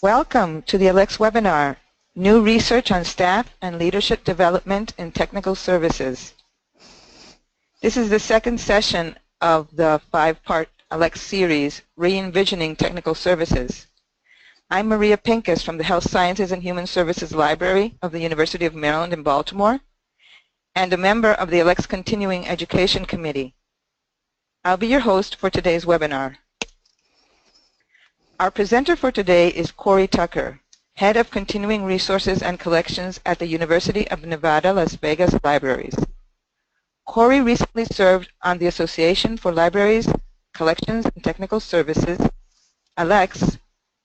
Welcome to the ALCTS webinar, New Research on Staff and Leadership Development in Technical Services. This is the second session of the 5-part ALCTS series, Re-envisioning Technical Services. I'm Maria Pincus from the Health Sciences and Human Services Library of the University of Maryland in Baltimore, and a member of the ALCTS Continuing Education Committee. I'll be your host for today's webinar. Our presenter for today is Cory Tucker, Head of Continuing Resources and Collections at the University of Nevada, Las Vegas Libraries. Cory recently served on the Association for Libraries, Collections, and Technical Services, ALCTS,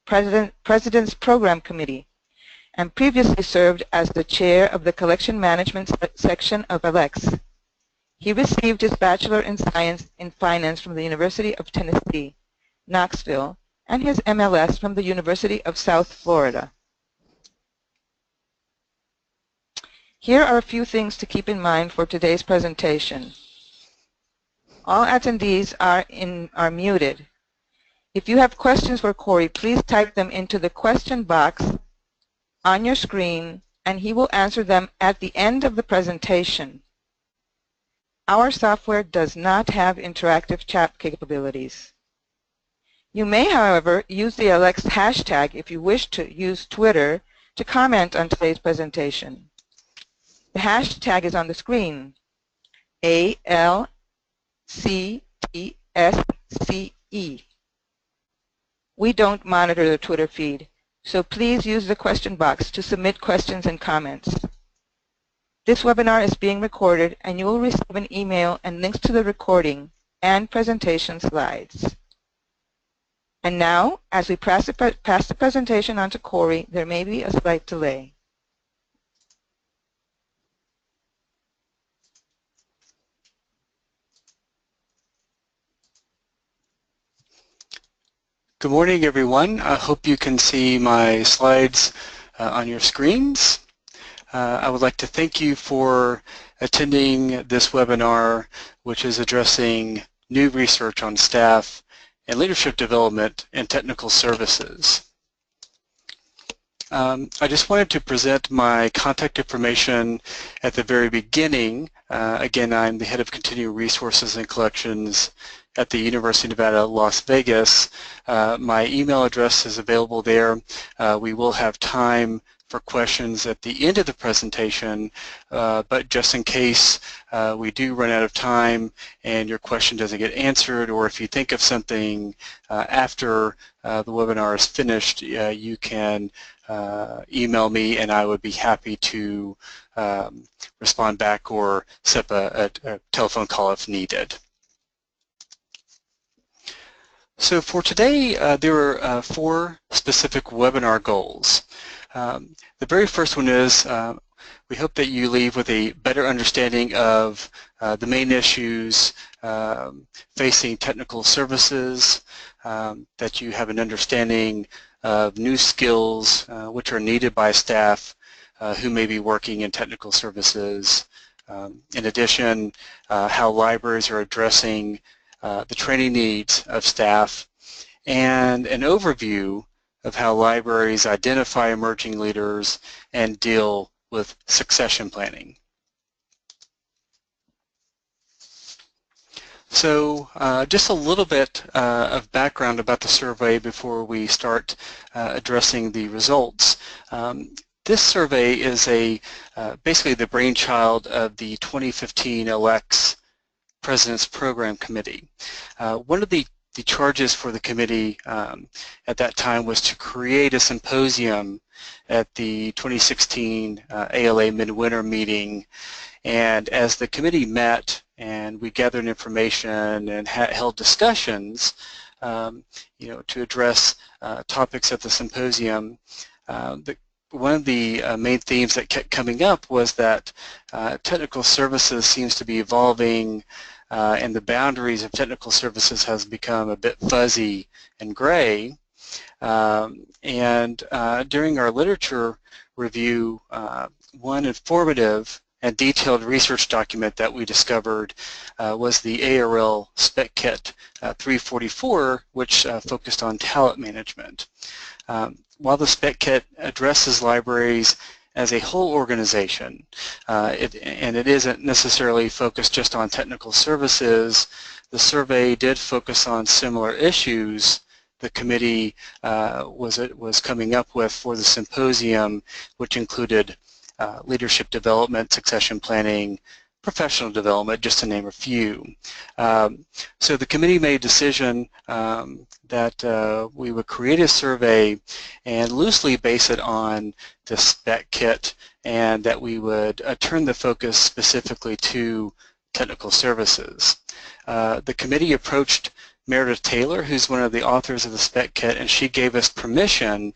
President's Program Committee, and previously served as the chair of the Collection Management section of ALCTS. He received his Bachelor in Science in Finance from the University of Tennessee, Knoxville, and his MLS from the University of South Florida. Here are a few things to keep in mind for today's presentation. All attendees are muted. If you have questions for Cory, please type them into the question box on your screen, and he will answer them at the end of the presentation. Our software does not have interactive chat capabilities. You may, however, use the ALCTS hashtag if you wish to use Twitter to comment on today's presentation. The hashtag is on the screen, ALCTSCE. We don't monitor the Twitter feed, so please use the question box to submit questions and comments. This webinar is being recorded, and you will receive an email and links to the recording and presentation slides. And now, as we pass the presentation on to Cory, there may be a slight delay. Good morning, everyone. I hope you can see my slides on your screens. I would like to thank you for attending this webinar, which is addressing new research on staff and leadership development in technical services. I just wanted to present my contact information at the very beginning. Again, I'm the head of Continuing Resources and Collections at the University of Nevada, Las Vegas. My email address is available there. We will have time for questions at the end of the presentation, but just in case we do run out of time and your question doesn't get answered, or if you think of something after the webinar is finished, you can email me and I would be happy to respond back or set up a telephone call if needed. So for today, there are 4 specific webinar goals. The very first one is we hope that you leave with a better understanding of the main issues facing technical services, that you have an understanding of new skills which are needed by staff who may be working in technical services. In addition, how libraries are addressing the training needs of staff, and an overview of how libraries identify emerging leaders and deal with succession planning. So just a little bit of background about the survey before we start addressing the results. This survey is basically the brainchild of the 2015 ALCTS President's Program Committee. One of the charges for the committee at that time was to create a symposium at the 2016 ALA Midwinter meeting, and as the committee met and we gathered information and held discussions to address topics at the symposium, one of the main themes that kept coming up was that technical services seems to be evolving, and the boundaries of technical services has become a bit fuzzy and gray. During our literature review, one informative and detailed research document that we discovered was the ARL SPEC Kit 344, which focused on talent management. While the SPEC Kit addresses libraries as a whole organization, and it isn't necessarily focused just on technical services, the survey did focus on similar issues the committee was coming up with for the symposium, which included leadership development, succession planning, professional development, just to name a few. So the committee made a decision that we would create a survey and loosely base it on the SPEC Kit, and that we would turn the focus specifically to technical services. The committee approached Meredith Taylor, who's one of the authors of the SPEC Kit, and she gave us permission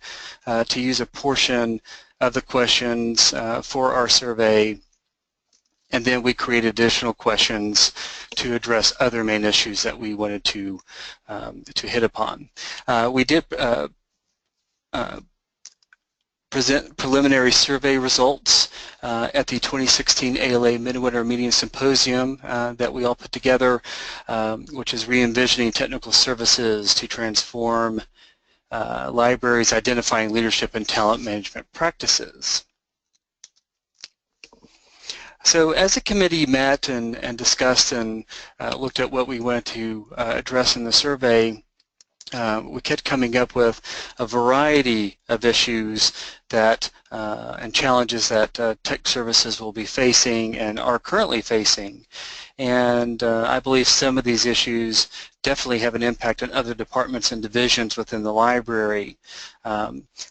to use a portion of the questions for our survey, and then we created additional questions to address other main issues that we wanted to hit upon. We did present preliminary survey results at the 2016 ALA Midwinter Meeting Symposium that we all put together, which is Re-envisioning Technical Services to Transform Libraries, Identifying Leadership and Talent Management Practices. So as the committee met and discussed and looked at what we wanted to address in the survey, we kept coming up with a variety of issues that and challenges that tech services will be facing and are currently facing. And I believe some of these issues definitely have an impact on other departments and divisions within the library.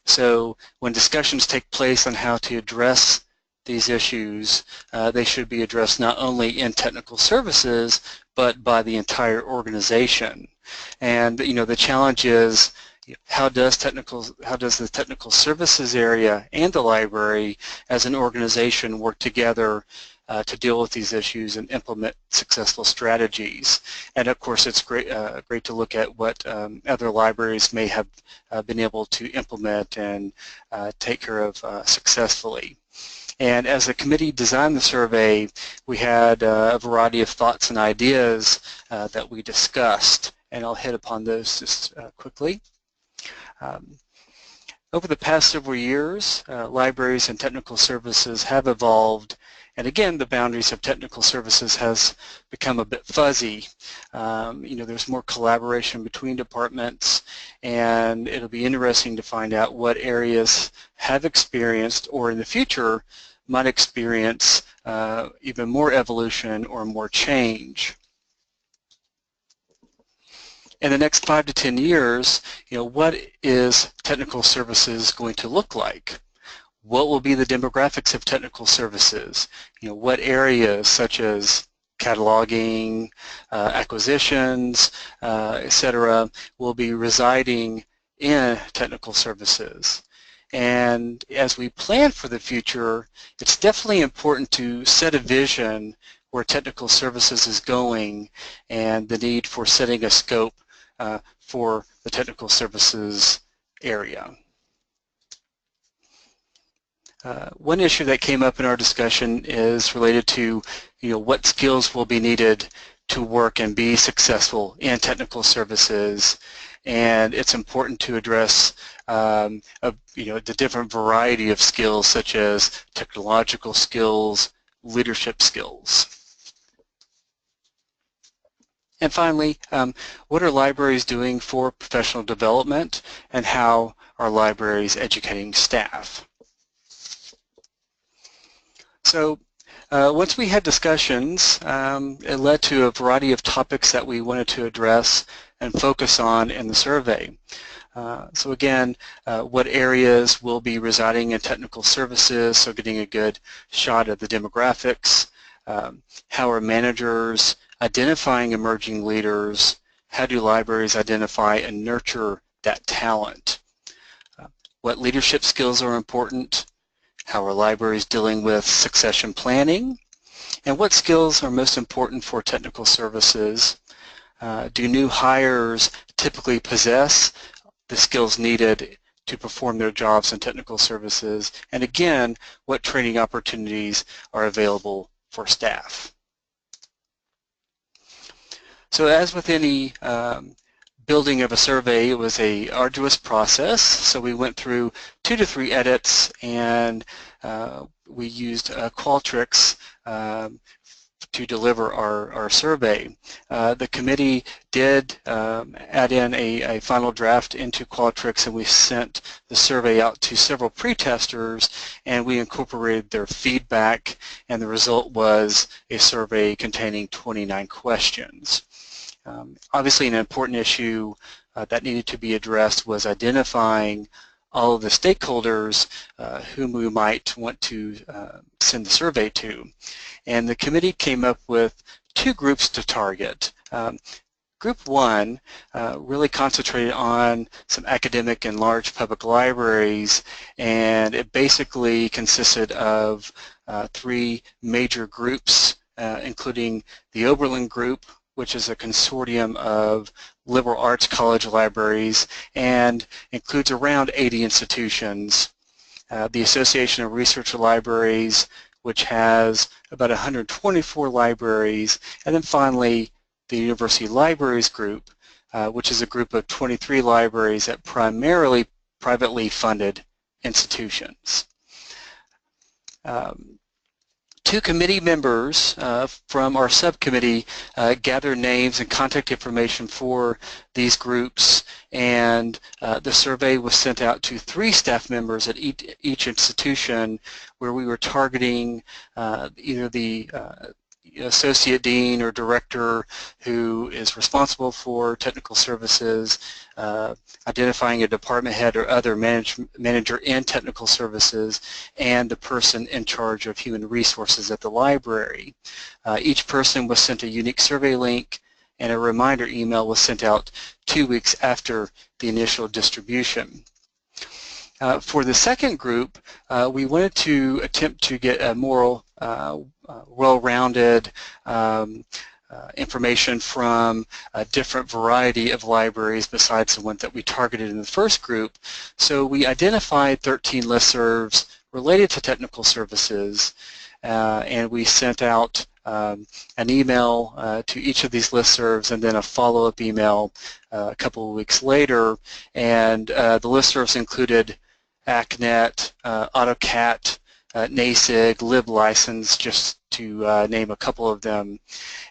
So when discussions take place on how to address these issues, they should be addressed not only in technical services, but by the entire organization. And the challenge is, how does the technical services area and the library as an organization work together to deal with these issues and implement successful strategies? And of course, it's great to look at what other libraries may have been able to implement and take care of successfully. And as the committee designed the survey, we had a variety of thoughts and ideas that we discussed, and I'll hit upon those just quickly. Over the past several years, libraries and technical services have evolved, and again, the boundaries of technical services has become a bit fuzzy. There's more collaboration between departments, and it'll be interesting to find out what areas have experienced, or in the future might experience even more evolution or more change. In the next 5 to 10 years, what is technical services going to look like? What will be the demographics of technical services? What areas such as cataloging, acquisitions, etc., will be residing in technical services? And as we plan for the future, it's definitely important to set a vision where technical services is going and the need for setting a scope for the technical services area. One issue that came up in our discussion is related to what skills will be needed to work and be successful in technical services, and it's important to address the different variety of skills such as technological skills, leadership skills. And finally, what are libraries doing for professional development, and how are libraries educating staff? So once we had discussions, it led to a variety of topics that we wanted to address and focus on in the survey. So again, what areas will be residing in technical services, so getting a good shot at the demographics. How are managers identifying emerging leaders? How do libraries identify and nurture that talent? What leadership skills are important? How are libraries dealing with succession planning? And what skills are most important for technical services? Do new hires typically possess the skills needed to perform their jobs in technical services, and again, what training opportunities are available for staff. So as with any building of a survey, it was a arduous process. So we went through 2 to 3 edits, and we used Qualtrics to deliver our survey. The committee did add in a final draft into Qualtrics, and we sent the survey out to several pre-testers, and we incorporated their feedback, and the result was a survey containing 29 questions. Obviously, an important issue that needed to be addressed was identifying all of the stakeholders whom we might want to send the survey to. And the committee came up with 2 groups to target. Group 1 really concentrated on some academic and large public libraries, and it basically consisted of 3 major groups, including the Oberlin Group, which is a consortium of liberal arts college libraries and includes around 80 institutions. The Association of Research Libraries, which has about 124 libraries, and then finally the University Libraries Group, which is a group of 23 libraries at primarily privately funded institutions. 2 committee members from our subcommittee gathered names and contact information for these groups, and the survey was sent out to 3 staff members at each institution, where we were targeting either the associate dean or director who is responsible for technical services, identifying a department head or other manager in technical services, and the person in charge of human resources at the library. Each person was sent a unique survey link, and a reminder email was sent out 2 weeks after the initial distribution. For the second group, we wanted to attempt to get a more well-rounded information from a different variety of libraries besides the one that we targeted in the first group. So we identified 13 listservs related to technical services, and we sent out an email to each of these listservs, and then a follow-up email a couple of weeks later. And the listservs included ACNet, AutoCAT, NASIG, LibLicense, just to name a couple of them.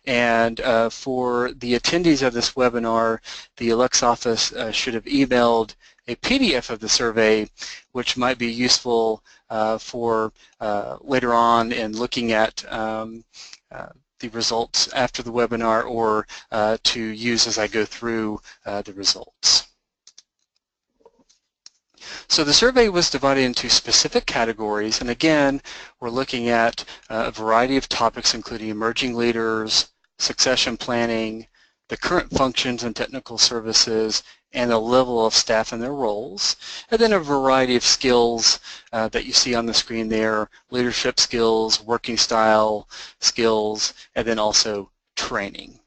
And for the attendees of this webinar, the ALCTS office should have emailed a PDF of the survey, which might be useful for later on in looking at the results after the webinar, or to use as I go through the results. So the survey was divided into specific categories, and again, we're looking at a variety of topics including emerging leaders, succession planning, the current functions and technical services, and the level of staff and their roles, and then a variety of skills that you see on the screen there: leadership skills, working style skills, and then also training.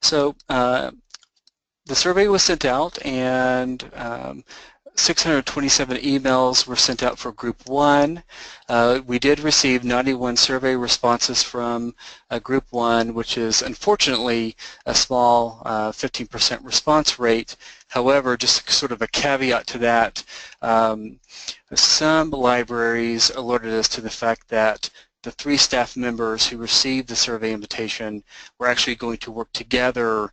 So the survey was sent out, and 627 emails were sent out for Group 1. We did receive 91 survey responses from Group 1, which is unfortunately a small 15% response rate. However, just sort of a caveat to that, some libraries alerted us to the fact that the 3 staff members who received the survey invitation were actually going to work together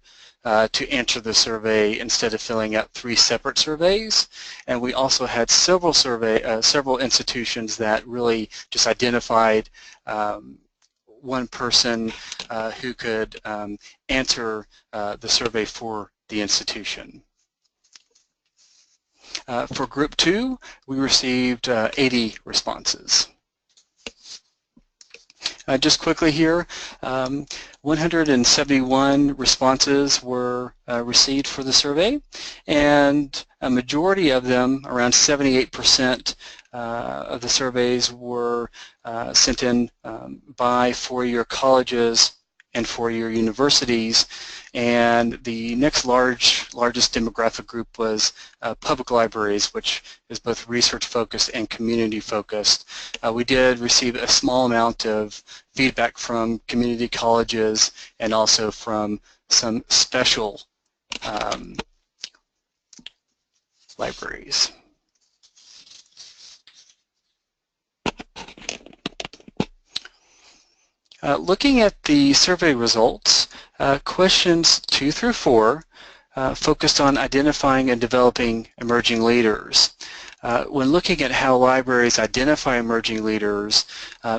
to answer the survey instead of filling out 3 separate surveys. And we also had several institutions that really just identified one person who could answer the survey for the institution. For Group 2, we received 80 responses. Just quickly here, 171 responses were received for the survey, and a majority of them, around 78% of the surveys, were sent in by four-year colleges and four-year universities. And the next largest demographic group was public libraries, which is both research-focused and community-focused. We did receive a small amount of feedback from community colleges and also from some special libraries. Looking at the survey results, questions 2 through 4 focused on identifying and developing emerging leaders. When looking at how libraries identify emerging leaders,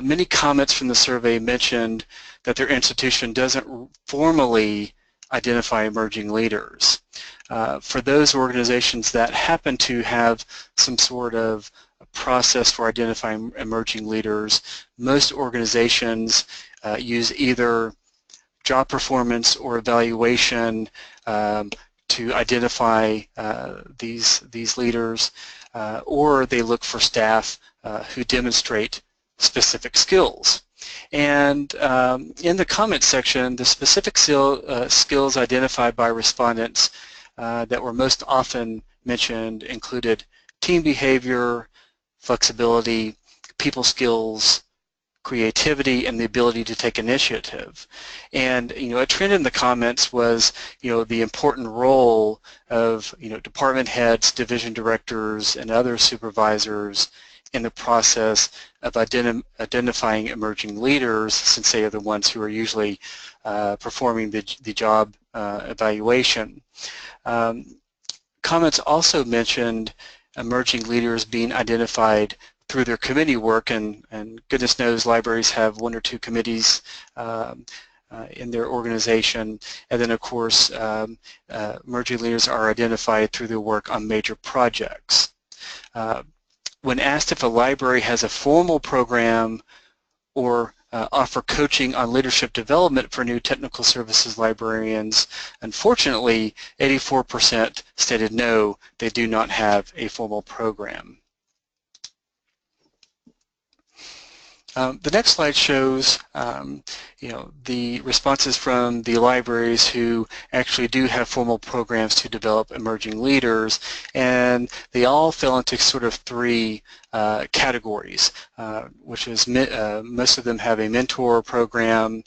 many comments from the survey mentioned that their institution doesn't formally identify emerging leaders. For those organizations that happen to have some sort of process for identifying emerging leaders, most organizations use either job performance or evaluation to identify these leaders, or they look for staff who demonstrate specific skills. And in the comment section, the specific skills identified by respondents that were most often mentioned included team behavior, flexibility, people skills, creativity, and the ability to take initiative. And a trend in the comments was the important role of department heads, division directors, and other supervisors in the process of identifying emerging leaders, since they are the ones who are usually performing the job evaluation. Comments also mentioned emerging leaders being identified through their committee work, and goodness knows libraries have 1 or 2 committees in their organization. And then of course emerging leaders are identified through their work on major projects. When asked if a library has a formal program or offer coaching on leadership development for new technical services librarians, unfortunately 84% stated no, they do not have a formal program. The next slide shows the responses from the libraries who actually do have formal programs to develop emerging leaders, and they all fell into sort of 3 categories, which is most of them have a mentor program.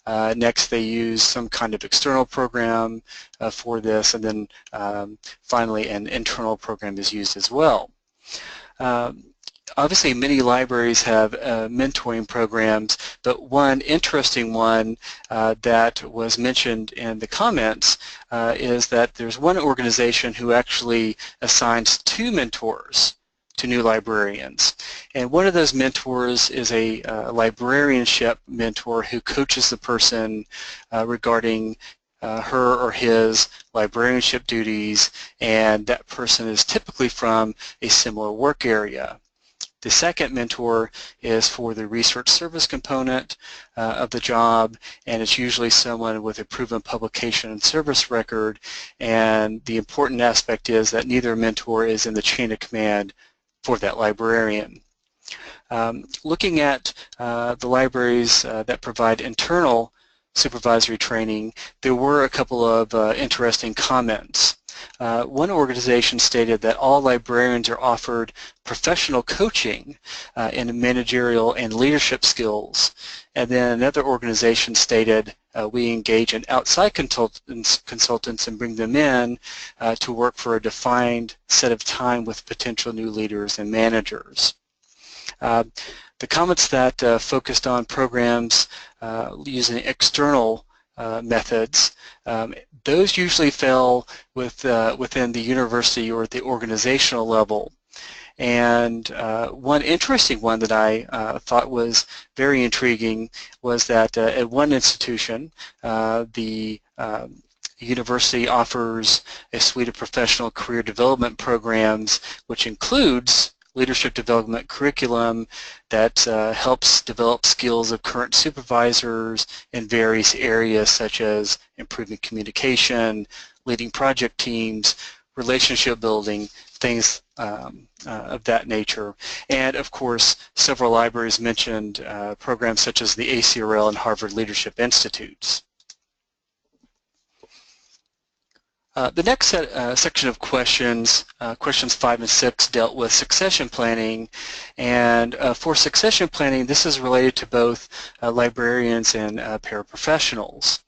Next, they use some kind of external program for this, and then finally an internal program is used as well. Obviously, many libraries have mentoring programs, but one interesting one that was mentioned in the comments is that there's one organization who actually assigns 2 mentors to new librarians. And one of those mentors is a librarianship mentor who coaches the person regarding her or his librarianship duties, and that person is typically from a similar work area. The second mentor is for the research service component of the job, and it's usually someone with a proven publication and service record, and the important aspect is that neither mentor is in the chain of command for that librarian. Looking at the libraries that provide internal supervisory training, there were a couple of interesting comments. One organization stated that all librarians are offered professional coaching in managerial and leadership skills. And then another organization stated we engage in outside consultants and bring them in to work for a defined set of time with potential new leaders and managers. The comments that focused on programs using external methods, those usually fell within the university or at the organizational level. And one interesting one that I thought was very intriguing was that at one institution, the university offers a suite of professional career development programs, which includes leadership development curriculum that helps develop skills of current supervisors in various areas such as improving communication, leading project teams, relationship building, things of that nature. And of course, several libraries mentioned programs such as the ACRL and Harvard Leadership Institutes. The next section of questions, questions 5 and 6, dealt with succession planning. And for succession planning, this is related to both librarians and paraprofessionals.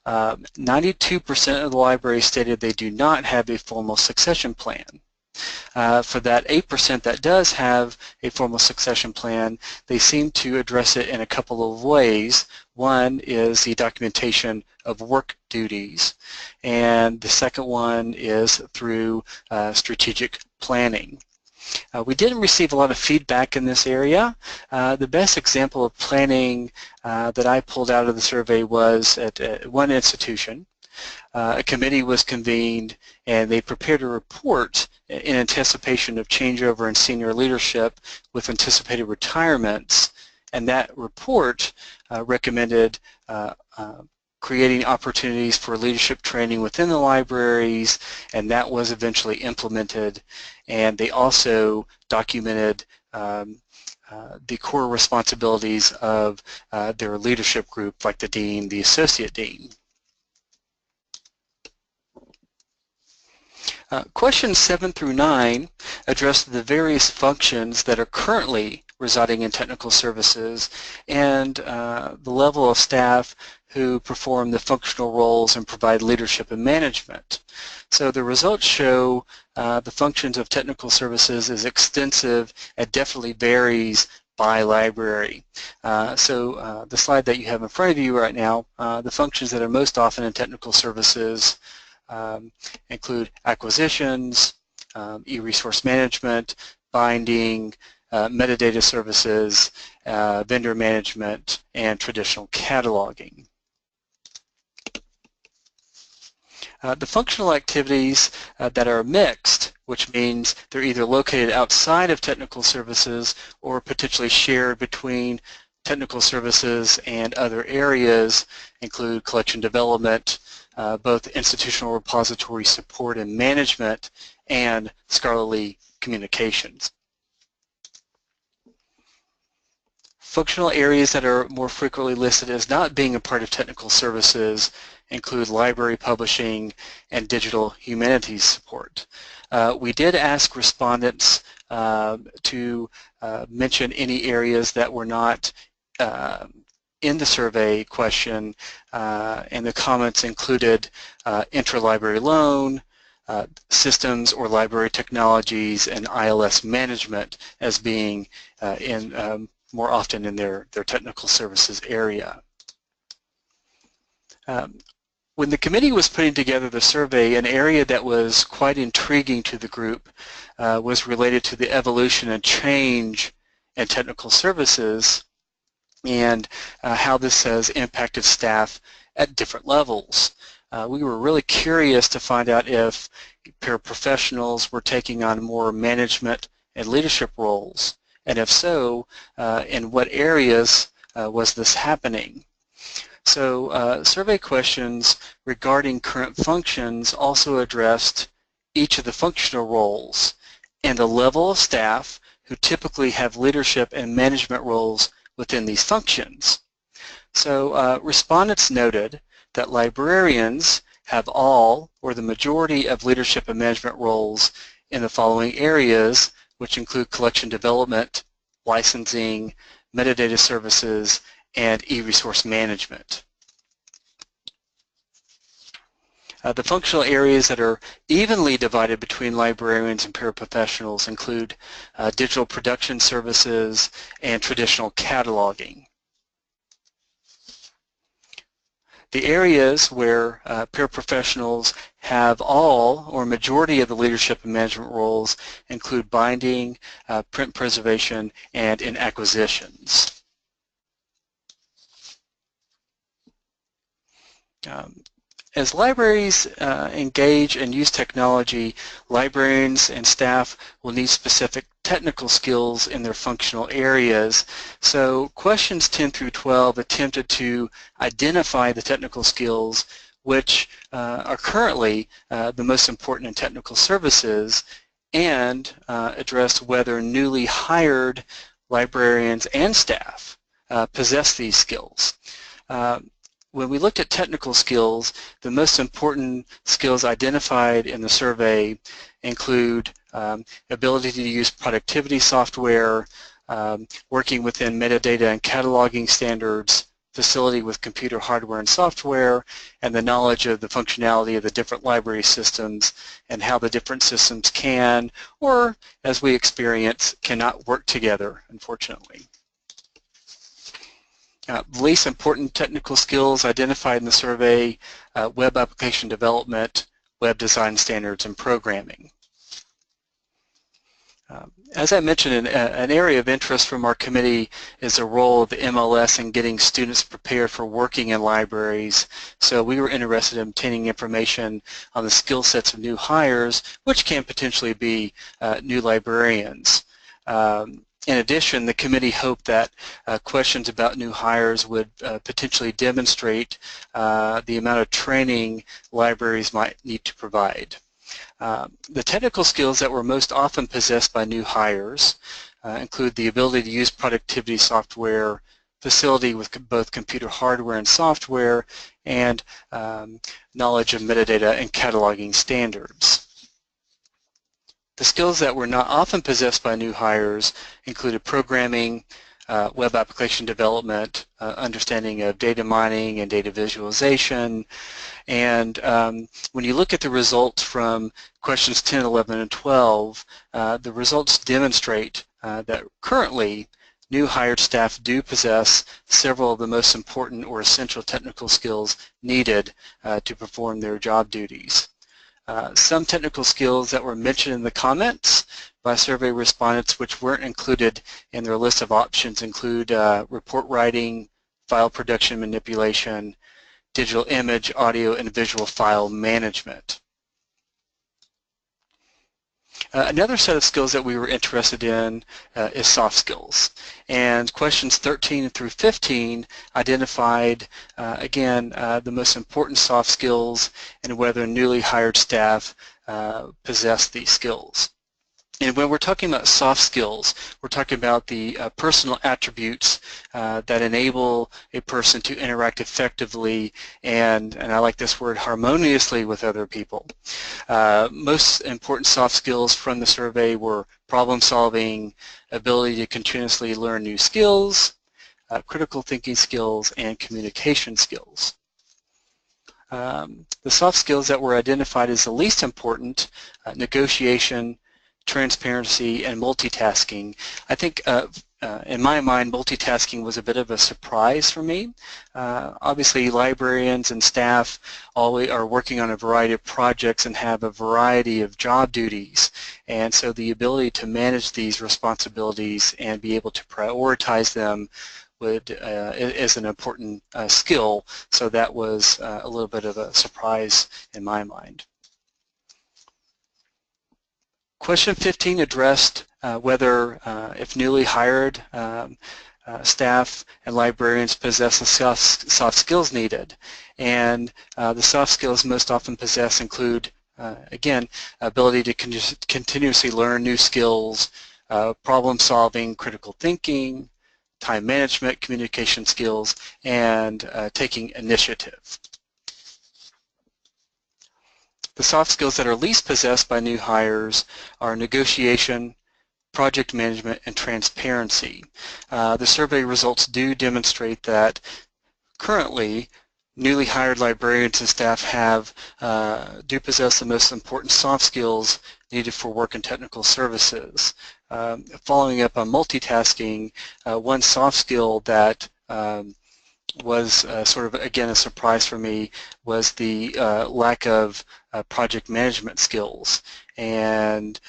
92% of the libraries stated they do not have a formal succession plan. For that 8% that does have a formal succession plan, they seem to address it in a couple of ways. One is the documentation of work duties, and the second one is through strategic planning. We didn't receive a lot of feedback in this area. The best example of planning that I pulled out of the survey was at one institution. A committee was convened and they prepared a report in anticipation of changeover in senior leadership with anticipated retirements, and that report recommended creating opportunities for leadership training within the libraries, and that was eventually implemented. And they also documented the core responsibilities of their leadership group, like the dean, the associate dean. Questions 7 through 9 address the various functions that are currently residing in technical services and the level of staff who perform the functional roles and provide leadership and management. So the results show the functions of technical services is extensive and definitely varies by library. The slide that you have in front of you right now, the functions that are most often in technical services include acquisitions, e-resource management, binding, metadata services, vendor management, and traditional cataloging. The functional activities that are mixed, which means they're either located outside of technical services or potentially shared between technical services and other areas, include collection development, both institutional repository support and management, and scholarly communications. Functional areas that are more frequently listed as not being a part of technical services include library publishing and digital humanities support. We did ask respondents to mention any areas that were not in the survey question, and the comments included interlibrary loan, systems or library technologies, and ILS management as being more often in their technical services area. When the committee was putting together the survey, an area that was quite intriguing to the group was related to the evolution and change in technical services and how this has impacted staff at different levels. We were really curious to find out if paraprofessionals were taking on more management and leadership roles, and if so, in what areas was this happening. So survey questions regarding current functions also addressed each of the functional roles and the level of staff who typically have leadership and management roles within these functions. So respondents noted that librarians have all or the majority of leadership and management roles in the following areas, which include collection development, licensing, metadata services, and e-resource management. The functional areas that are evenly divided between librarians and paraprofessionals include digital production services and traditional cataloging. The areas where paraprofessionals have all or majority of the leadership and management roles include binding, print preservation, and in acquisitions. As libraries engage and use technology, librarians and staff will need specific technical skills in their functional areas. So questions 10 through 12 attempted to identify the technical skills which are currently the most important in technical services and address whether newly hired librarians and staff possess these skills. when we looked at technical skills, the most important skills identified in the survey include ability to use productivity software, working within metadata and cataloging standards, facility with computer hardware and software, and the knowledge of the functionality of the different library systems and how the different systems can, or as we experience, cannot work together, unfortunately. The least important technical skills identified in the survey, web application development, web design standards, and programming. As I mentioned, an area of interest from our committee is the role of the MLS in getting students prepared for working in libraries. So we were interested in obtaining information on the skill sets of new hires, which can potentially be new librarians. In addition, the committee hoped that questions about new hires would potentially demonstrate the amount of training libraries might need to provide. The technical skills that were most often possessed by new hires include the ability to use productivity software, facility with both computer hardware and software, and knowledge of metadata and cataloging standards. The skills that were not often possessed by new hires included programming, web application development, understanding of data mining and data visualization, and when you look at the results from questions 10, 11, and 12, the results demonstrate that currently new hired staff do possess several of the most important or essential technical skills needed to perform their job duties. Some technical skills that were mentioned in the comments by survey respondents which weren't included in their list of options include report writing, file production manipulation, digital image, audio, and visual file management. Another set of skills that we were interested in is soft skills. And questions 13 through 15 identified, again, the most important soft skills and whether newly hired staff possess these skills. And when we're talking about soft skills, we're talking about the personal attributes that enable a person to interact effectively and I like this word, harmoniously with other people. Most important soft skills from the survey were problem solving, ability to continuously learn new skills, critical thinking skills, and communication skills. The soft skills that were identified as the least important, negotiation, transparency, and multitasking. I think in my mind multitasking was a bit of a surprise for me. Obviously librarians and staff always are working on a variety of projects and have a variety of job duties, and so the ability to manage these responsibilities and be able to prioritize them is an important skill, so that was a little bit of a surprise in my mind. Question 15 addressed whether if newly hired staff and librarians possess the soft skills needed. And the soft skills most often possessed include, again, ability to continuously learn new skills, problem solving, critical thinking, time management, communication skills, and taking initiative. The soft skills that are least possessed by new hires are negotiation, project management, and transparency. The survey results do demonstrate that currently newly hired librarians and staff do possess the most important soft skills needed for work in technical services. Following up on multitasking, one soft skill that was sort of, again, a surprise for me was the lack of project management skills. And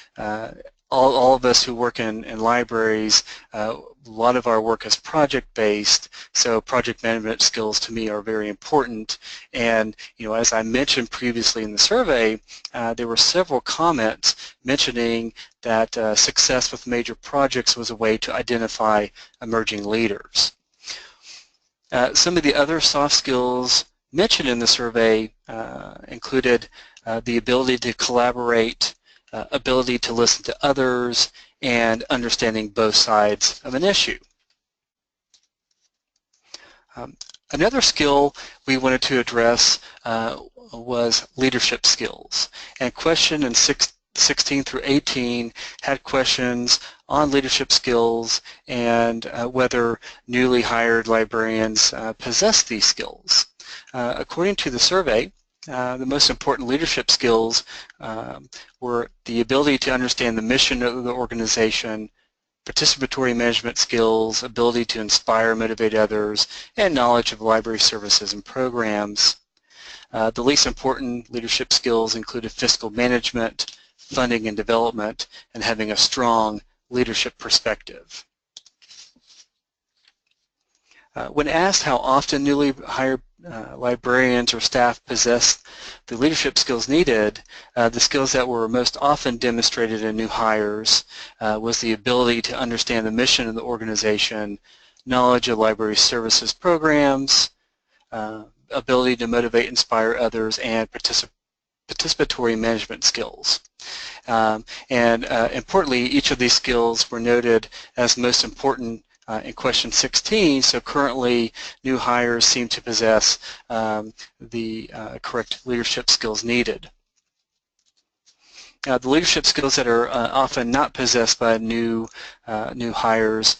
all of us who work in libraries, a lot of our work is project-based, so project management skills to me are very important. And as I mentioned previously in the survey, there were several comments mentioning that success with major projects was a way to identify emerging leaders. Some of the other soft skills mentioned in the survey included the ability to collaborate, ability to listen to others, and understanding both sides of an issue. Another skill we wanted to address was leadership skills. And question in 16 through 18 had questions on leadership skills and whether newly hired librarians possess these skills. According to the survey, the most important leadership skills were the ability to understand the mission of the organization, participatory management skills, ability to inspire and motivate others, and knowledge of library services and programs. The least important leadership skills included fiscal management, funding and development, and having a strong leadership perspective. When asked how often newly hired librarians or staff possess the leadership skills needed, the skills that were most often demonstrated in new hires was the ability to understand the mission of the organization, knowledge of library services programs, ability to motivate, inspire others, and participatory management skills. Importantly, each of these skills were noted as most important in question 16, so currently new hires seem to possess the correct leadership skills needed. The leadership skills that are often not possessed by new hires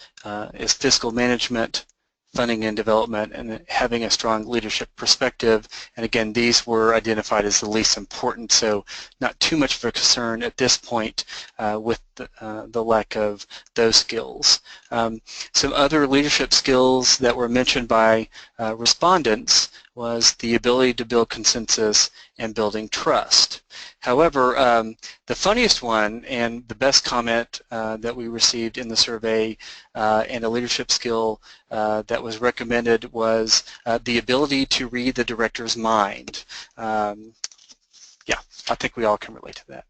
is fiscal management, funding and development, and having a strong leadership perspective. And again, these were identified as the least important, so not too much of a concern at this point with the lack of those skills. Some other leadership skills that were mentioned by respondents was the ability to build consensus and building trust. However, the funniest one and the best comment that we received in the survey and a leadership skill that was recommended was the ability to read the director's mind. Yeah, I think we all can relate to that.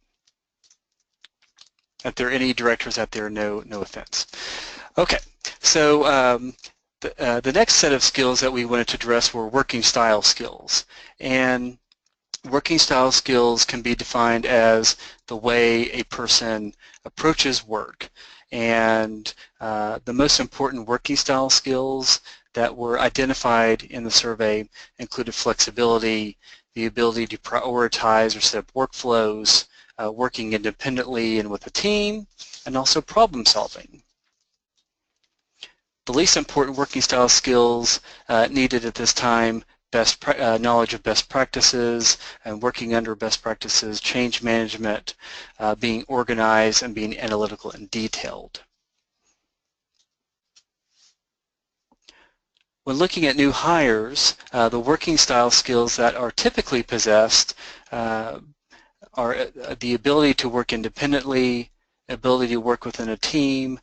If there are any directors out there, no offense. Okay, so the next set of skills that we wanted to address were working style skills. And working style skills can be defined as the way a person approaches work. And the most important working style skills that were identified in the survey included flexibility, the ability to prioritize or set up workflows, working independently and with a team, and also problem solving. The least important working style skills needed at this time: knowledge of best practices and working under best practices, change management, being organized, and being analytical and detailed. When looking at new hires, the working style skills that are typically possessed are the ability to work independently, ability to work within a team,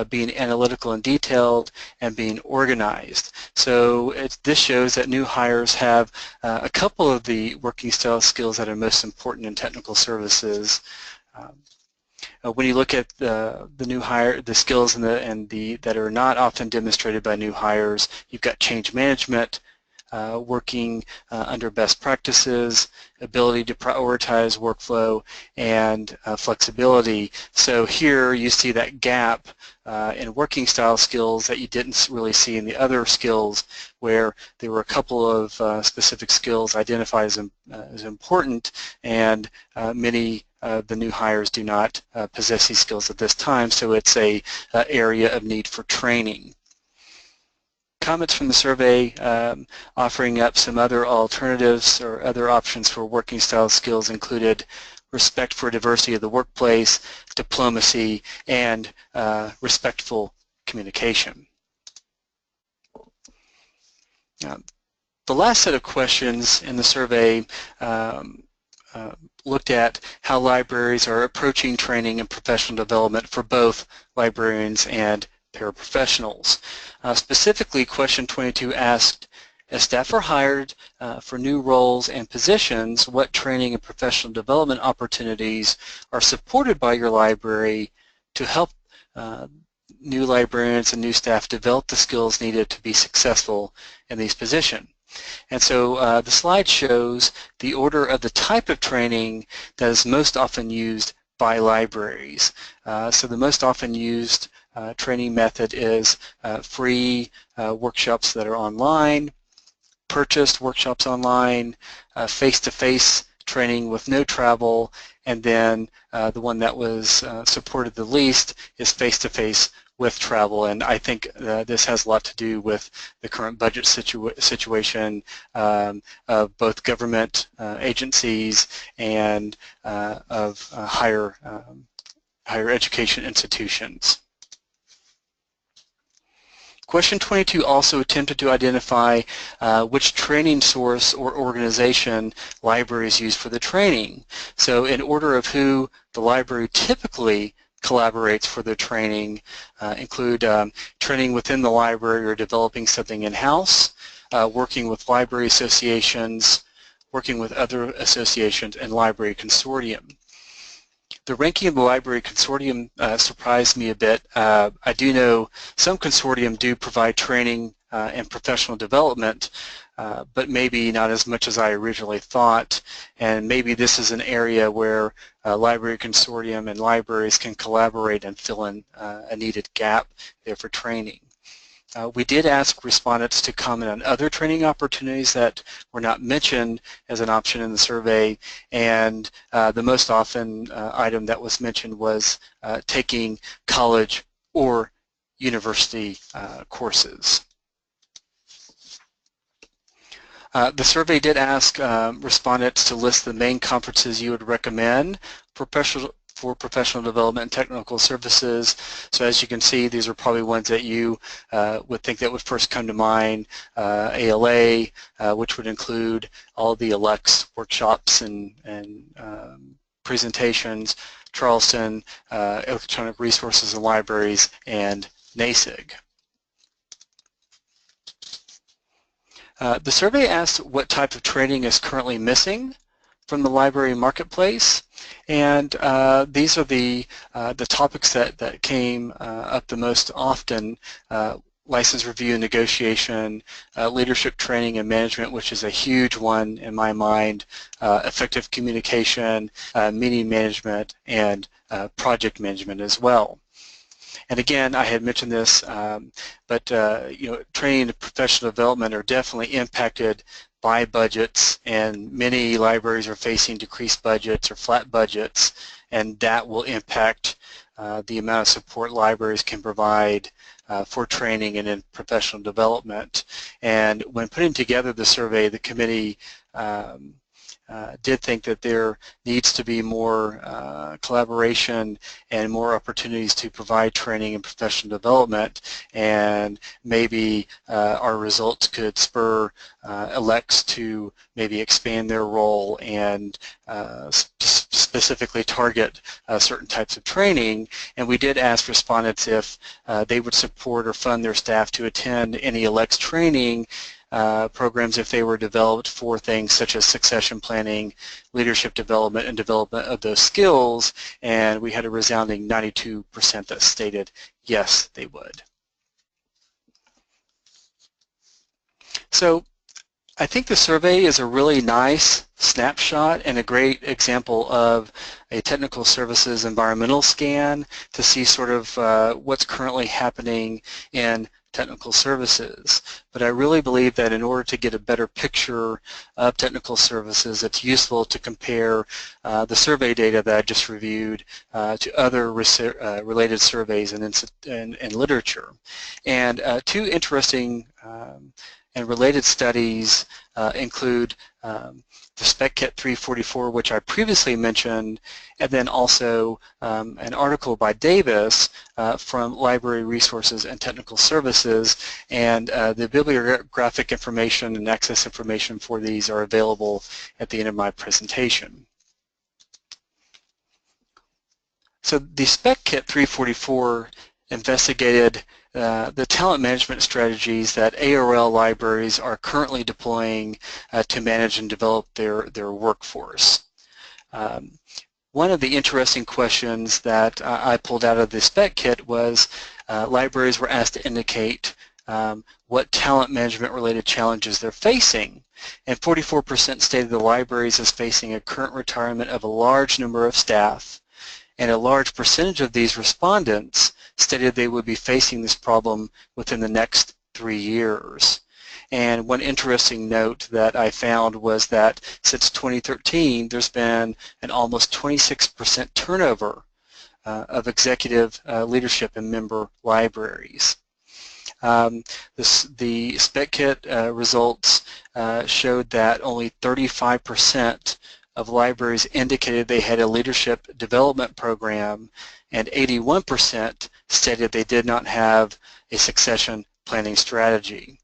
being analytical and detailed, and being organized. So this shows that new hires have a couple of the working style skills that are most important in technical services. When you look at the new hire, the skills that are not often demonstrated by new hires, you've got change management, working under best practices, ability to prioritize workflow, and flexibility. So here you see that gap in working style skills that you didn't really see in the other skills, where there were a couple of specific skills identified as important, and many of the new hires do not possess these skills at this time, so it's a area of need for training. Comments from the survey offering up some other alternatives or other options for working style skills included respect for diversity of the workplace, diplomacy, and respectful communication. The last set of questions in the survey looked at how libraries are approaching training and professional development for both librarians and paraprofessionals. Specifically, question 22 asked, as staff are hired for new roles and positions, what training and professional development opportunities are supported by your library to help new librarians and new staff develop the skills needed to be successful in these positions? And so the slide shows the order of the type of training that is most often used by libraries. So the most often used training method is free workshops that are online, purchased workshops online, face-to-face training with no travel, and then the one that was supported the least is face-to-face with travel. And I think this has a lot to do with the current budget situation of both government agencies and of higher education institutions. Question 22 also attempted to identify which training source or organization libraries use for the training. So in order of who the library typically collaborates for their training include training within the library or developing something in-house, working with library associations, working with other associations, and library consortium. The ranking of the library consortium surprised me a bit. I do know some consortium do provide training and professional development, but maybe not as much as I originally thought. And maybe this is an area where library consortium and libraries can collaborate and fill in a needed gap there for training. We did ask respondents to comment on other training opportunities that were not mentioned as an option in the survey, and the most often item that was mentioned was taking college or university courses. The survey did ask respondents to list the main conferences you would recommend for professional development and technical services. So as you can see, these are probably ones that you would think that would first come to mind. ALA, which would include all the ALCTS workshops and presentations, Charleston, Electronic Resources and Libraries, and NASIG. The survey asked what type of training is currently missing from the library marketplace, and these are the topics that came up the most often: license review and negotiation, leadership training and management, which is a huge one in my mind, effective communication, meeting management, and project management as well. And again, I had mentioned this, but you know, training and professional development are definitely impacted by budgets, and many libraries are facing decreased budgets or flat budgets, and that will impact the amount of support libraries can provide for training and in professional development. And when putting together the survey, the committee did think that there needs to be more collaboration and more opportunities to provide training and professional development, and maybe our results could spur ALCTS to maybe expand their role and specifically target certain types of training. And we did ask respondents if they would support or fund their staff to attend any ALCTS training programs if they were developed for things such as succession planning, leadership development, and development of those skills, and we had a resounding 92% that stated yes, they would. So I think the survey is a really nice snapshot and a great example of a technical services environmental scan to see sort of what's currently happening in technical services. But I really believe that in order to get a better picture of technical services, it's useful to compare the survey data that I just reviewed to other related surveys and literature. And two interesting and related studies include the SPEC Kit 344, which I previously mentioned, and then also an article by Davis from Library Resources and Technical Services, and the bibliographic information and access information for these are available at the end of my presentation. So the SPEC Kit 344 investigated the talent management strategies that ARL libraries are currently deploying to manage and develop their workforce. One of the interesting questions that I pulled out of the SPEC Kit was libraries were asked to indicate what talent management related challenges they're facing, and 44% stated the libraries is facing a current retirement of a large number of staff, and a large percentage of these respondents stated they would be facing this problem within the next 3 years. And one interesting note that I found was that since 2013, there's been an almost 26% turnover of executive leadership in member libraries. The SPEC Kit results showed that only 35% of libraries indicated they had a leadership development program, and 81% stated they did not have a succession planning strategy.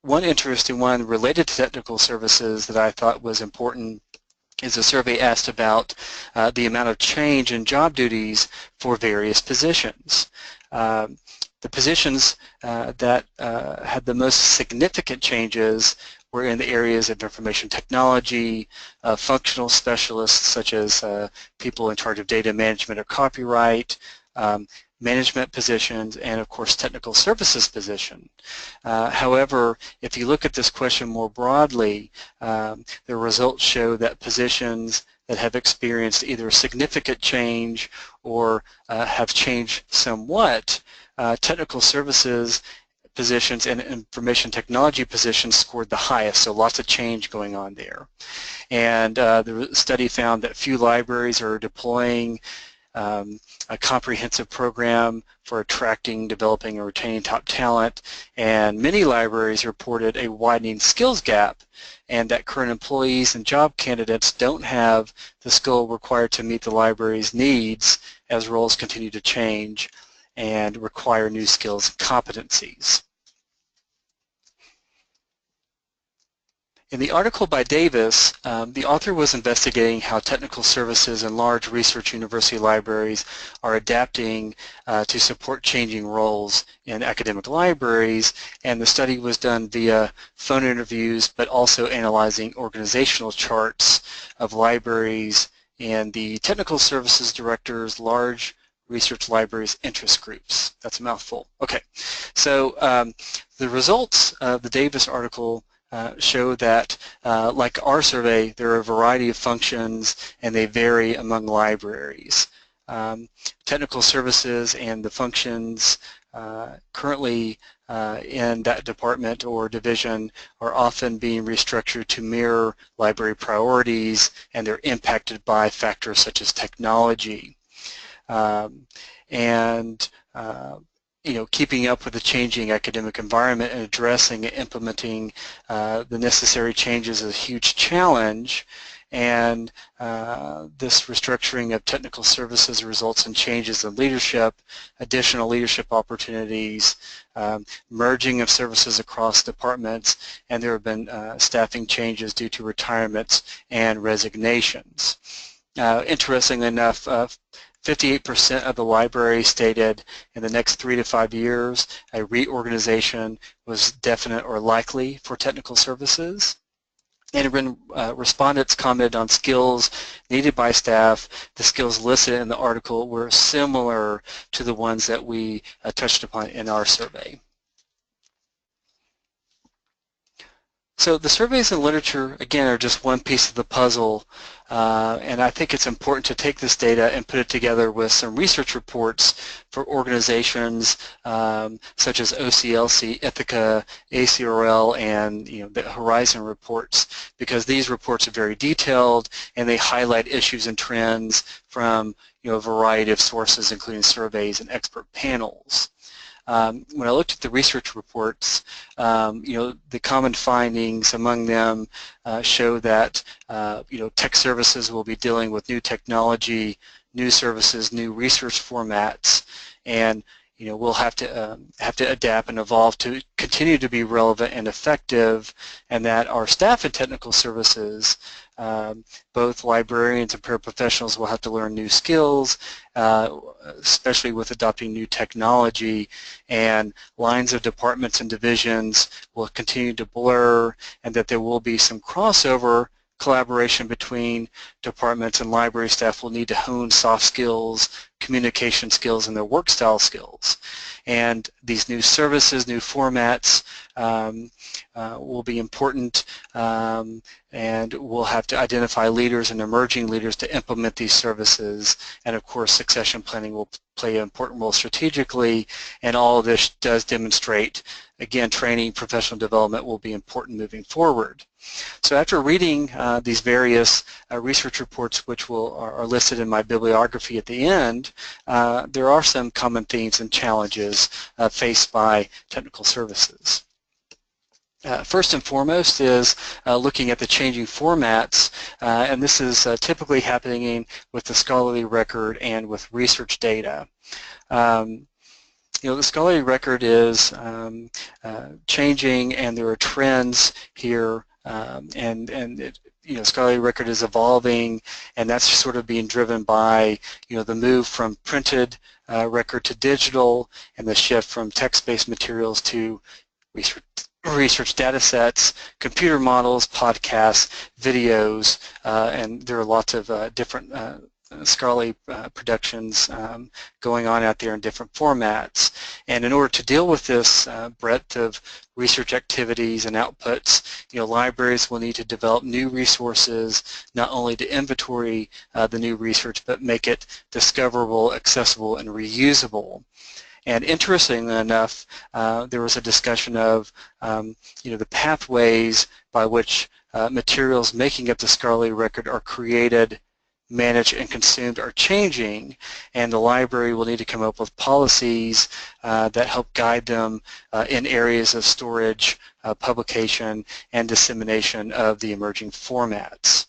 One interesting one related to technical services that I thought was important is a survey asked about the amount of change in job duties for various positions. The positions that had the most significant changes were in the areas of information technology, functional specialists such as people in charge of data management or copyright, management positions, and of course technical services position. However, if you look at this question more broadly, the results show that positions that have experienced either significant change or have changed somewhat, technical services positions and information technology positions scored the highest, so lots of change going on there. And the study found that few libraries are deploying a comprehensive program for attracting, developing, and retaining top talent, and many libraries reported a widening skills gap, and that current employees and job candidates don't have the skill required to meet the library's needs as roles continue to change and require new skills and competencies. In the article by Davis, the author was investigating how technical services in large research university libraries are adapting to support changing roles in academic libraries, and the study was done via phone interviews but also analyzing organizational charts of libraries and the technical services directors' large research libraries interest groups. That's a mouthful. Okay, so the results of the Davis article show that, like our survey, there are a variety of functions and they vary among libraries. Technical services and the functions currently in that department or division are often being restructured to mirror library priorities, and they're impacted by factors such as technology. Keeping up with the changing academic environment and addressing and implementing the necessary changes is a huge challenge, and this restructuring of technical services results in changes in leadership, additional leadership opportunities, merging of services across departments, and there have been staffing changes due to retirements and resignations. Interestingly enough, 58% of the library stated in the next 3 to 5 years a reorganization was definite or likely for technical services. And when respondents commented on skills needed by staff, the skills listed in the article were similar to the ones that we touched upon in our survey. So the surveys and literature, again, are just one piece of the puzzle, and I think it's important to take this data and put it together with some research reports for organizations such as OCLC, Ithaca, ACRL, and the Horizon reports, because these reports are very detailed and they highlight issues and trends from a variety of sources, including surveys and expert panels. When I looked at the research reports, the common findings among them show that tech services will be dealing with new technology, new services, new research formats, and we'll have to adapt and evolve to continue to be relevant and effective, and that our staff in technical services, both librarians and paraprofessionals, will have to learn new skills, especially with adopting new technology, and lines of departments and divisions will continue to blur, and that there will be some crossover collaboration between departments and library staff will need to hone soft skills, communication skills, and their work style skills. And these new services, new formats will be important, and we'll have to identify leaders and emerging leaders to implement these services. And of course, succession planning will play an important role strategically, and all of this does demonstrate, again, training, professional development will be important moving forward. So after reading these various research reports, which are listed in my bibliography at the end, there are some common themes and challenges faced by technical services. First and foremost is looking at the changing formats, and this is typically happening with the scholarly record and with research data. The scholarly record is changing, and there are trends here, and scholarly record is evolving, and that's sort of being driven by the move from printed record to digital, and the shift from text-based materials to research data sets, computer models, podcasts, videos, and there are lots of different scholarly productions going on out there in different formats. And in order to deal with this breadth of research activities and outputs, libraries will need to develop new resources, not only to inventory the new research, but make it discoverable, accessible, and reusable. And interestingly enough, there was a discussion of the pathways by which materials making up the scholarly record are created, managed, and consumed are changing, and the library will need to come up with policies that help guide them in areas of storage, publication, and dissemination of the emerging formats.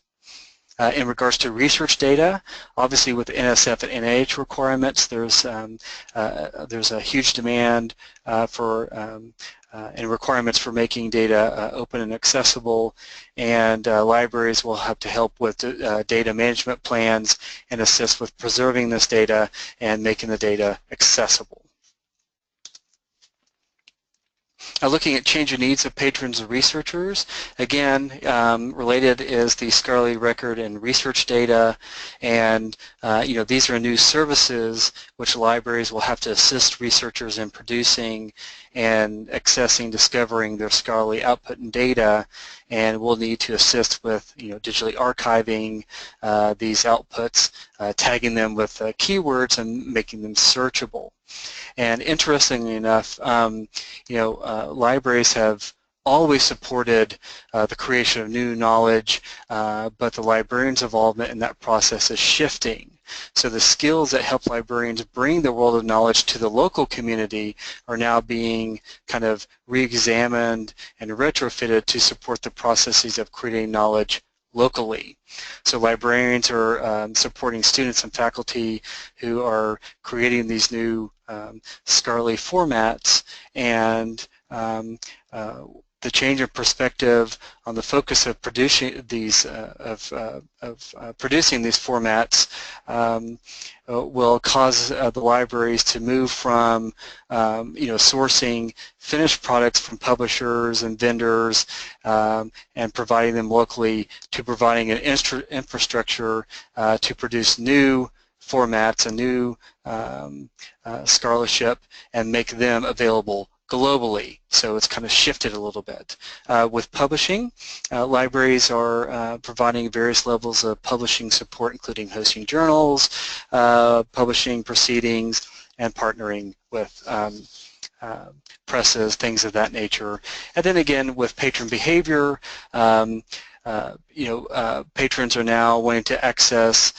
In regards to research data, obviously with NSF and NIH requirements, there's a huge demand and requirements for making data open and accessible, and libraries will have to help with data management plans and assist with preserving this data and making the data accessible. Looking at changing needs of patrons and researchers, again, related is the scholarly record and research data, and these are new services which libraries will have to assist researchers in producing and accessing, discovering their scholarly output and data, and we'll need to assist with digitally archiving these outputs, tagging them with keywords, and making them searchable. And interestingly enough, libraries have always supported the creation of new knowledge, but the librarian's involvement in that process is shifting. So the skills that help librarians bring the world of knowledge to the local community are now being kind of re-examined and retrofitted to support the processes of creating knowledge locally. So librarians are supporting students and faculty who are creating these new scholarly formats, and the change of perspective on the focus of producing these formats will cause the libraries to move from sourcing finished products from publishers and vendors and providing them locally to providing an infrastructure to produce new formats and new scholarship and make them available globally. So it's kind of shifted a little bit. With publishing, libraries are providing various levels of publishing support, including hosting journals, publishing proceedings, and partnering with presses, things of that nature. And then again, with patron behavior, patrons are now wanting to access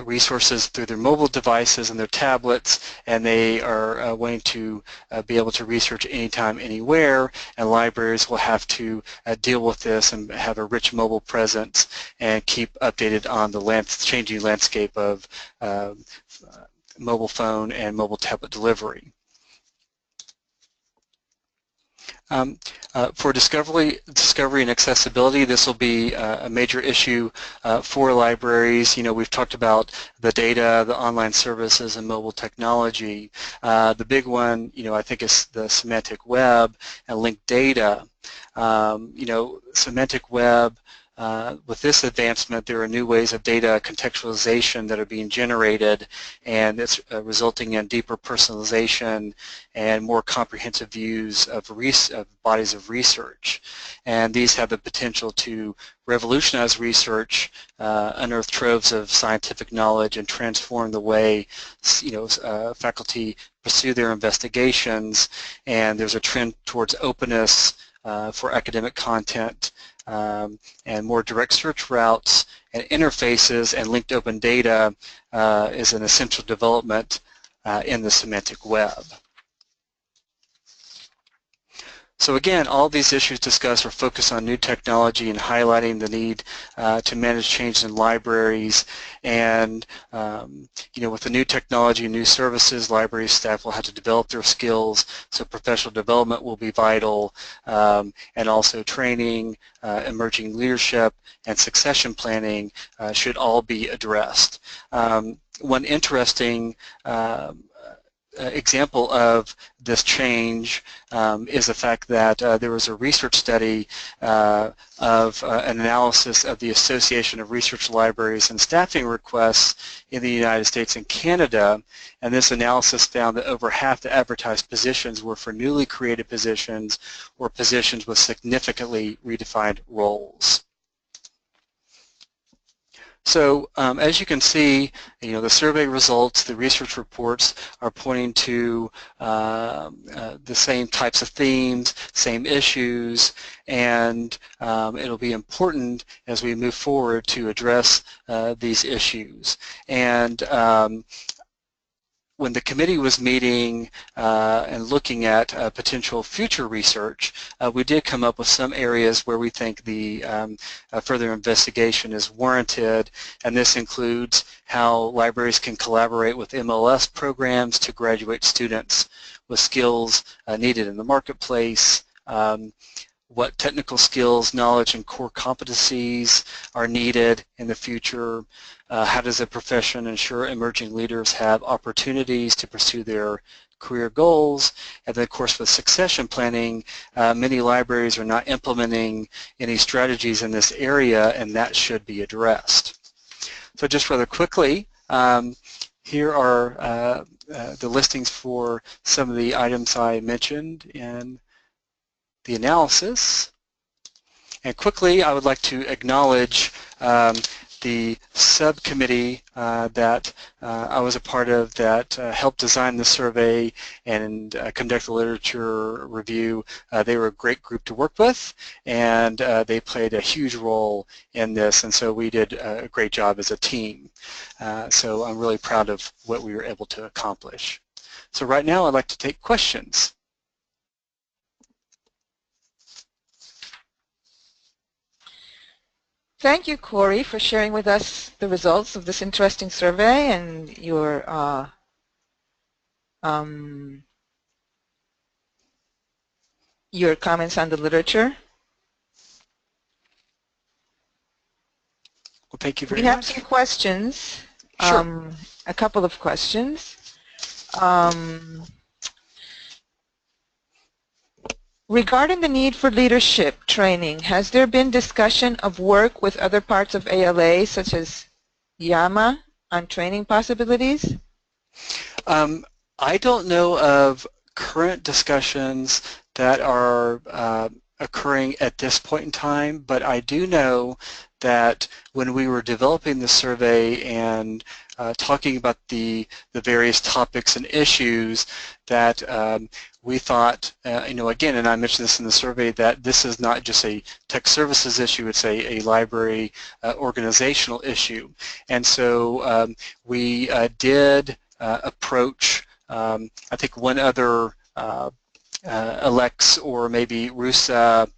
resources through their mobile devices and their tablets, and they are wanting to be able to research anytime, anywhere, and libraries will have to deal with this and have a rich mobile presence and keep updated on the changing landscape of mobile phone and mobile tablet delivery. For discovery and accessibility, this will be a major issue for libraries. You know, we've talked about the data, the online services, and mobile technology. The big one, you know, I think is the semantic web and linked data. You know, semantic web, with this advancement, there are new ways of data contextualization that are being generated, and it's resulting in deeper personalization and more comprehensive views of bodies of research. And these have the potential to revolutionize research, unearth troves of scientific knowledge, and transform the way, you know, faculty pursue their investigations. And there's a trend towards openness for academic content, and more direct search routes and interfaces and linked open data is an essential development in the semantic web. So again, all these issues discussed are focused on new technology and highlighting the need to manage change in libraries. And you know, with the new technology and new services, library staff will have to develop their skills. So professional development will be vital, and also training, emerging leadership, and succession planning should all be addressed. One interesting example of this change is the fact that there was a research study of an analysis of the Association of Research Libraries and Staffing Requests in the United States and Canada, and this analysis found that over half the advertised positions were for newly created positions or positions with significantly redefined roles. So as you can see, you know, the survey results, the research reports are pointing to the same types of themes, same issues, and it'll be important as we move forward to address these issues. And when the committee was meeting and looking at potential future research, we did come up with some areas where we think the further investigation is warranted, and this includes how libraries can collaborate with MLS programs to graduate students with skills needed in the marketplace, what technical skills, knowledge, and core competencies are needed in the future. How does a profession ensure emerging leaders have opportunities to pursue their career goals? And then, of course, with succession planning, many libraries are not implementing any strategies in this area, and that should be addressed. So just rather quickly, here are the listings for some of the items I mentioned in the analysis. And quickly, I would like to acknowledge the subcommittee that I was a part of that helped design the survey and conduct the literature review. They were a great group to work with, and they played a huge role in this, and so we did a great job as a team. So I'm really proud of what we were able to accomplish. So right now I'd like to take questions. Thank you, Cory, for sharing with us the results of this interesting survey and your comments on the literature. Well, thank you very much. We have some questions, Sure. a couple of questions. Regarding the need for leadership training, has there been discussion of work with other parts of ALA, such as YAMA, on training possibilities? I don't know of current discussions that are occurring at this point in time, but I do know that when we were developing the survey and talking about the various topics and issues, that we thought, you know, again, and I mentioned this in the survey, that this is not just a tech services issue, it's a library organizational issue. And so we did approach, I think, one other ALCTS or maybe RUSA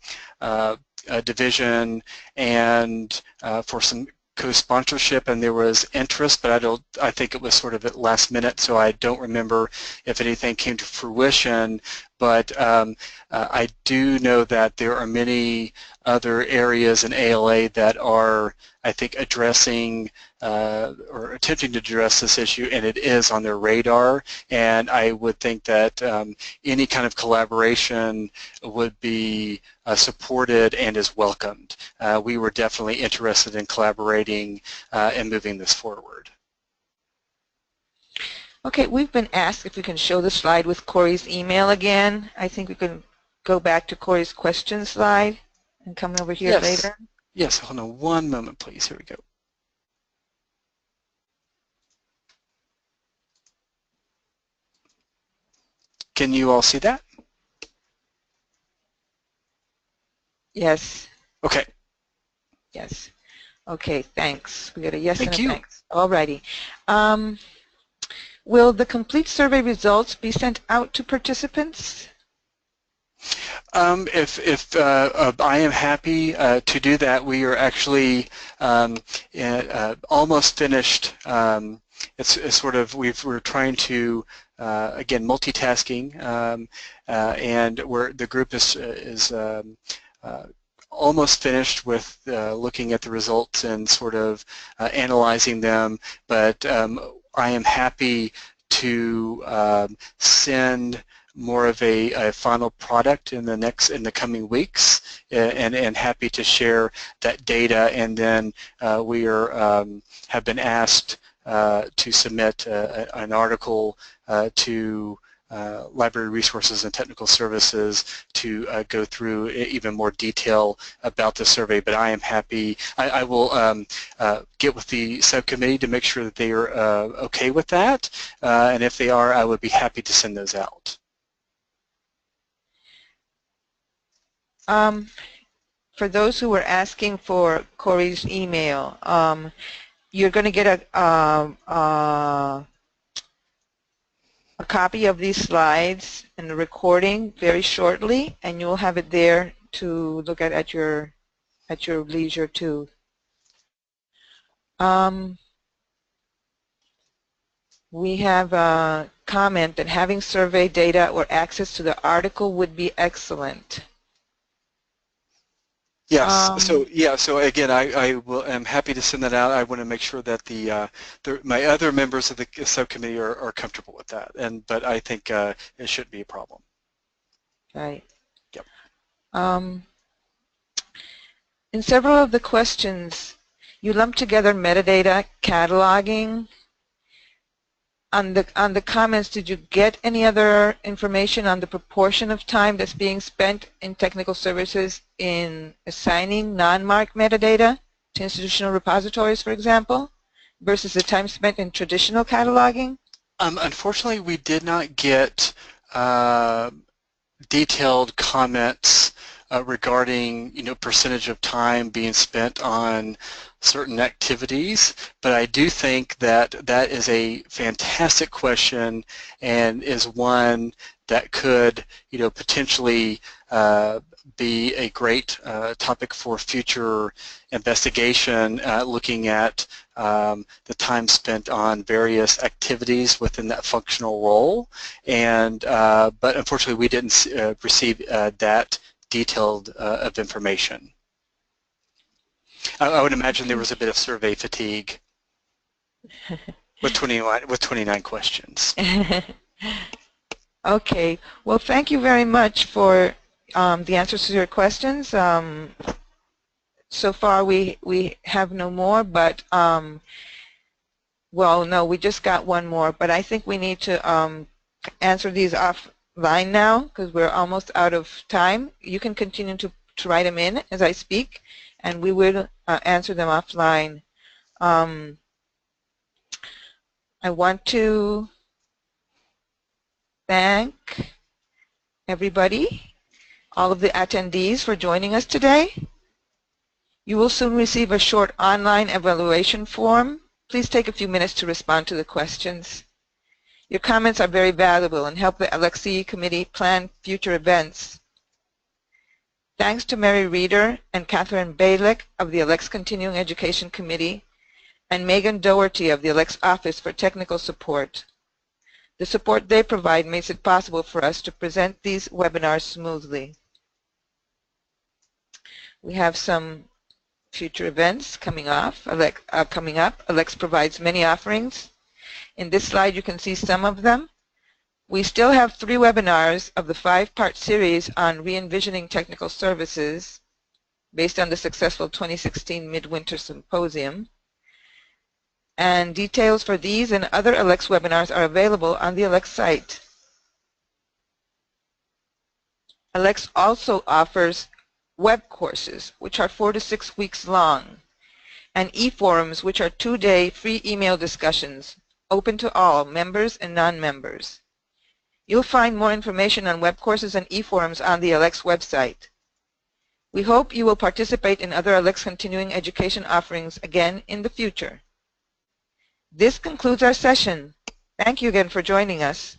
division, and for some co-sponsorship and there was interest, but I think it was sort of at last minute, so I don't remember if anything came to fruition. But I do know that there are many other areas in ALA that are, I think, addressing or attempting to address this issue, and it is on their radar. And I would think that any kind of collaboration would be supported and is welcomed. We were definitely interested in collaborating and moving this forward. Okay, we've been asked if we can show the slide with Cory's email again. I think we can go back to Cory's question slide and come over here later. Yes, hold on one moment, please. Here we go. Can you all see that? Yes. Okay. Yes. Okay, thanks. We got a yes Thank and a you. thanks. All righty. Will the complete survey results be sent out to participants? If I am happy to do that, we are actually almost finished. It's sort of we're trying to again multitasking, and the group is almost finished with looking at the results and sort of analyzing them. But I am happy to send more of a final product in the coming weeks, and happy to share that data. And then we have been asked to submit an article to Library Resources and Technical Services to go through even more detail about the survey. But I am happy. I will get with the subcommittee to make sure that they are okay with that, and if they are, I would be happy to send those out. For those who were asking for Cory's email, you're going to get a copy of these slides and the recording very shortly, and you'll have it there to look at your leisure too. We have a comment that having survey data or access to the article would be excellent. Yes. So again, I'm happy to send that out. I want to make sure that my other members of the subcommittee are comfortable with that. But I think it shouldn't be a problem. Right. Yep. In several of the questions, you lump together metadata, cataloging. On the comments, did you get any other information on the proportion of time that's being spent in technical services in assigning non-MARC metadata to institutional repositories, for example, versus the time spent in traditional cataloging? Unfortunately, we did not get detailed comments regarding percentage of time being spent on certain activities, but I do think that that is a fantastic question and is one that could potentially be a great topic for future investigation, looking at the time spent on various activities within that functional role. And but unfortunately we didn't receive that detailed of information. I would imagine there was a bit of survey fatigue with 29 questions. Okay. Well, thank you very much for the answers to your questions. So far we have no more, but well, no, we just got one more, but I think we need to answer these offline now because we're almost out of time. You can continue to write them in as I speak, and we will answer them offline. I want to thank everybody, all of the attendees, for joining us today. You will soon receive a short online evaluation form. Please take a few minutes to respond to the questions. Your comments are very valuable and help the ALCTS committee plan future events. Thanks to Mary Reeder and Catherine Balick of the ALCTS Continuing Education Committee and Megan Doherty of the ALCTS Office for technical support. The support they provide makes it possible for us to present these webinars smoothly. We have some future events coming up. ALCTS provides many offerings. In this slide you can see some of them. We still have 3 webinars of the 5-part series on re-envisioning technical services based on the successful 2016 Midwinter Symposium. And details for these and other ALCTS webinars are available on the ALCTS site. ALCTS also offers web courses, which are 4 to 6 weeks long, and e-forums, which are 2-day free email discussions open to all, members and non-members. You'll find more information on web courses and e-forums on the ALCTS website. We hope you will participate in other ALCTS continuing education offerings again in the future. This concludes our session. Thank you again for joining us.